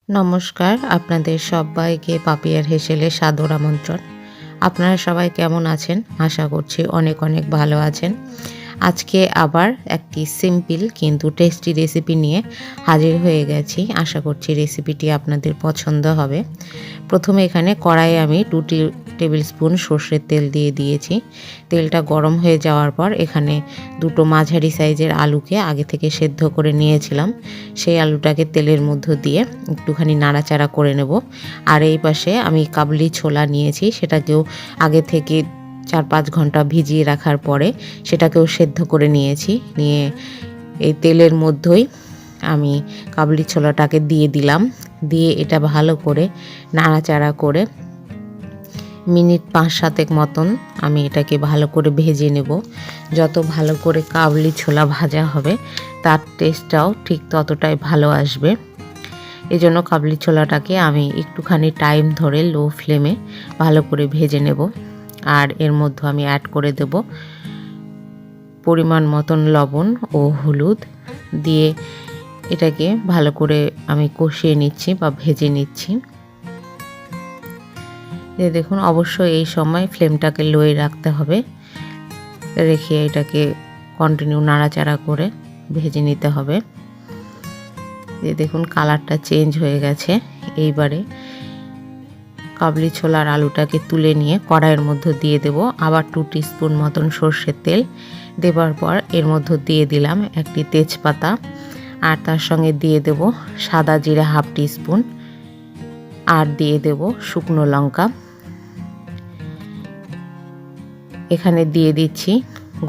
নমস্কার, আপনাদের সবাইকে পাপিয়ার হেসেলে সাদর আমন্ত্রণ। আপনারা সবাই কেমন আছেন? আশা করছি অনেক অনেক ভালো আছেন। আজকে আবার একটি সিম্পল কিন্তু টেস্টি রেসিপি নিয়ে হাজির হয়ে গেছি। আশা করছি রেসিপিটি আপনাদের পছন্দ হবে। প্রথমে এখানে কড়াইয়ে আমি 2 টেবিল স্পুন সর্ষের তেল দিয়ে দিয়েছি। তেলটা গরম হয়ে যাওয়ার পর এখানে দুটো মাঝারি সাইজের আলুকে আগে থেকে সেদ্ধ করে নিয়েছিলাম। সেই আলুটাকে তেলের মধ্যে দিয়ে একটুখানি নাড়াচাড়া করে নেব। আর এই পাশে আমি কাবলি ছোলা নিয়েছি, সেটাকেও আগে থেকে 4-5 ঘন্টা ভিজিয়ে রাখার পরে সেটাকেও সেদ্ধ করে নিয়েছি। নিয়ে এই তেলের মধ্যেই আমি কাবলি ছোলাটাকে দিয়ে দিলাম। দিয়ে এটা ভালো করে নাড়াচাড়া করে মিনিট 5-7 মতন আমি এটাকে ভালো করে ভেজে নেব। যত ভালো করে কাবলি ছোলা ভাজা হবে তার টেস্টটাও ঠিক ততটাই ভালো আসবে। এজন্য কাবলি ছোলাটাকে আমি একটুখানি টাইম ধরে লো ফ্লেমে ভালো করে ভেজে নেব। আর এর মধ্যে আমি অ্যাড করে দেব পরিমাণ মতন লবণ ও হলুদ দিয়ে এটাকে ভালো করে আমি কষিয়ে নিচ্ছি বা ভেজে নিচ্ছি। দেখুন, অবশ্যই এই সময় ফ্লেমটাকে লোয়ে রাখতে হবে, রেখে এটাকে কন্টিনিউ নাড়াচাড়া করে ভেজে নিতে হবে। দেখুন কালারটা চেঞ্জ হয়ে গেছে। এইবারে কাবলি ছোলার আলুটাকে তুলে নিয়ে কড়াইয়ের মধ্যে দিয়ে দেব আবার 2 টিস্পুন মতন সর্ষের তেল। দেবার পর এর মধ্যে দিয়ে দিলাম একটি তেজপাতা, আর তার সঙ্গে দিয়ে দেব সাদা জিরা 1/2 টিস্পুন, আর দিয়ে দেব শুকনো লঙ্কা। এখানে দিয়ে দিচ্ছি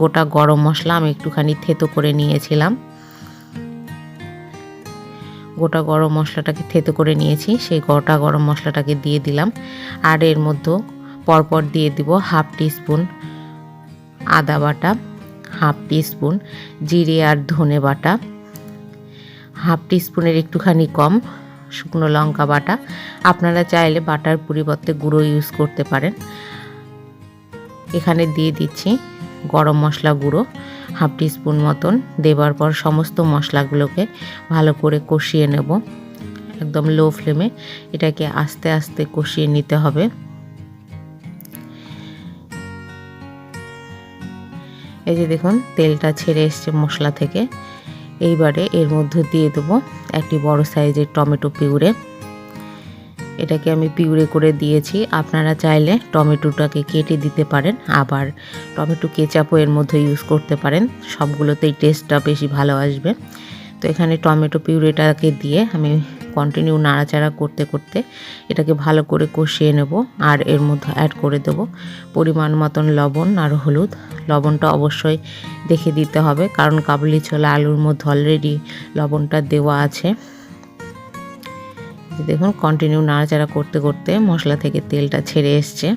গোটা গরম মশলা, আমি একটুখানি থেতো করে নিয়েছিলাম। গোটা গরম মশলাটাকে থেতো করে নিয়েছি, সেই গোটা গরম মশলাটাকে দিয়ে দিলাম। আর এর মধ্যে পরপর দিয়ে দিব 1/2 টিস্পুন আদা বাটা, 1/2 টিস্পুন জিরে আর ধনে বাটা, 1/2 টিস্পুনের একটুখানি কম শুকনো লঙ্কা বাটা। আপনারা চাইলে বাটার পরিবর্তে গুঁড়ো ইউজ করতে পারেন। এখানে দিয়ে দিচ্ছি গরম মশলা গুঁড়ো 1/2 টিস্পুন মতন। দেবার পর সমস্ত মশলাগুলোকে ভালো করে কষিয়ে নেব। একদম লো ফ্লেমে এটাকে আস্তে আস্তে কষিয়ে নিতে হবে। এই যে দেখুন তেলটা ছেড়ে এসছে মশলা থেকে। এইবারে এর মধ্যে দিয়ে দেবো একটি বড় সাইজের টমেটো পিউরে। এটাকে আমি পিউরে করে দিয়েছি। আপনারা চাইলে টমেটোটাকে কেটে দিতে পারেন, আবার টমেটো কেচাপও এর মধ্যে ইউজ করতে পারেন। সবগুলোতেই টেস্টটা বেশি ভালো আসবে। তো এখানে টমেটো পিউরেটাকে দিয়ে আমি কন্টিনিউ নাড়াচাড়া করতে করতে এটাকে ভালো করে কষিয়ে নেব। আর এর মধ্যে অ্যাড করে দেব পরিমাণ মতন লবণ আর হলুদ। লবণটা অবশ্যই দেখে দিতে হবে, কারণ কাবলি ছোলা আলুর মধ্যে অলরেডি লবণটা দেওয়া আছে। দেখুন কন্টিনিউ নাড়াচাড়া করতে করতে মশলা থেকে তেলটা ছেড়ে এসছে।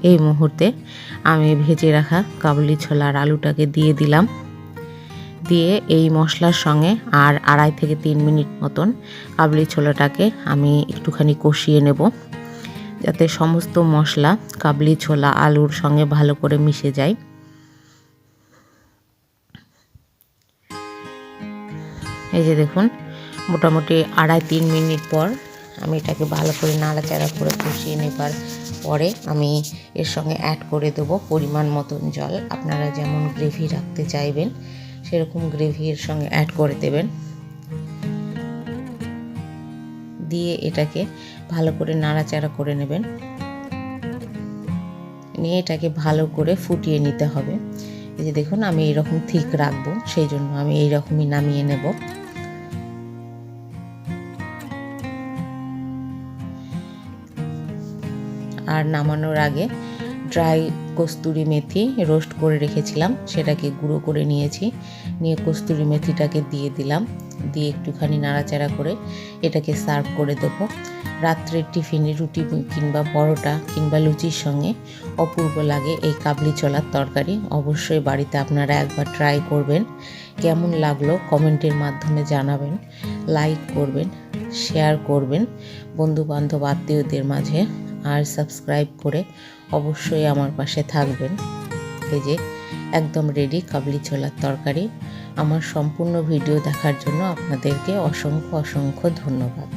এই মুহূর্তে আমি ভেজে রাখা কাবলি ছোলা আর আলুটাকে দিয়ে দিলাম। দিয়ে এই মশলার সঙ্গে আর 2.5 থেকে 3 মিনিট মতন কাবলি ছোলাটাকে আমি একটুখানি কষিয়ে নেব, যাতে সমস্ত মশলা কাবলি ছোলা আলুর সঙ্গে ভালো করে মিশে যায়। এই যে দেখুন মোটামুটি 2.5-3 মিনিট পর আমি এটাকে ভালো করে নাড়াচাড়া করে কষিয়ে নেবার পরে আমি এর সঙ্গে অ্যাড করে দেবো পরিমাণ মতন জল। আপনারা যেমন গ্রেভি রাখতে চাইবেন সেরকম গ্রেভি এর সঙ্গে অ্যাড করে দেবেন। দিয়ে এটাকে ভালো করে নাড়াচাড়া করে নেবেন। নিয়ে এটাকে ভালো করে ফুটিয়ে নিতে হবে। এই যে দেখুন আমি এইরকম ঠিক রাখবো, সেই জন্য আমি এইরকমই নামিয়ে নেব। আর নামানোর আগে ড্রাই কস্তুরি মেথি রোস্ট করে রেখেছিলাম, সেটাকে গুঁড়ো করে নিয়েছি। নিয়ে কস্তুরি মেথিটাকে দিয়ে দিলাম। দিয়ে একটুখানি নাড়াচাড়া করে এটাকে সার্ভ করে দেব। রাত্রের টিফিনে রুটি কিংবা পরোটা কিংবা লুচির সঙ্গে অপূর্ব লাগে এই কাবলি ছোলার তরকারি। অবশ্যই বাড়িতে আপনারা একবার ট্রাই করবেন। কেমন লাগলো কমেন্টের মাধ্যমে জানাবেন। লাইক করবেন, শেয়ার করবেন বন্ধু বান্ধব আত্মীয়দের মাঝে, আর সাবস্ক্রাইব করে অবশ্যই আমার পাশে থাকবেন। এই যে একদম রেডি কাবলি ছোলার তরকারি। আমার সম্পূর্ণ ভিডিও দেখার জন্য আপনাদেরকে অসংখ্য ধন্যবাদ।